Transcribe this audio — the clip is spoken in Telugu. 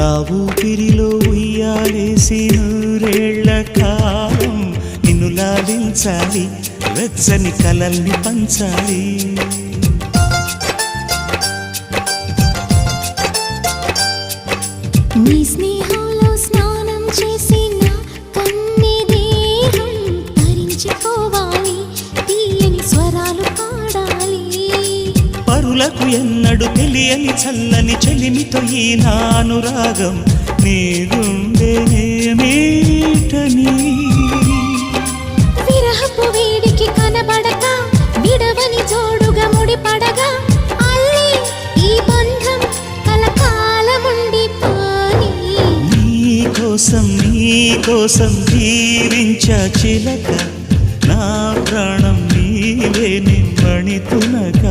నా ఊపిరిలో ఉయ్యాలేసి నూరేళ్ల కాలం నిన్ను లాలించాలి, వెచ్చని కలల్ని పంచాలి. నీ స్నేహంలో స్నానం చేసి నా కన్ని దేహం తరించిపోవాలి, తీయని స్వరాలు పాడాలి. పరులకు ఎన్నడు తెలియని చల్లని చెలిమితో ఈ నా అనురాగం నీ గుండెనేమీటని. విరహపు వేడికి కనబడక విడవని జోడుగా ముడిపడగా అల్లి ఈ బంధం కలకాలముండిపోని. నీకోసం జీవించా చిలక, నా ప్రాణం నీవే నిమ్మణి తునక.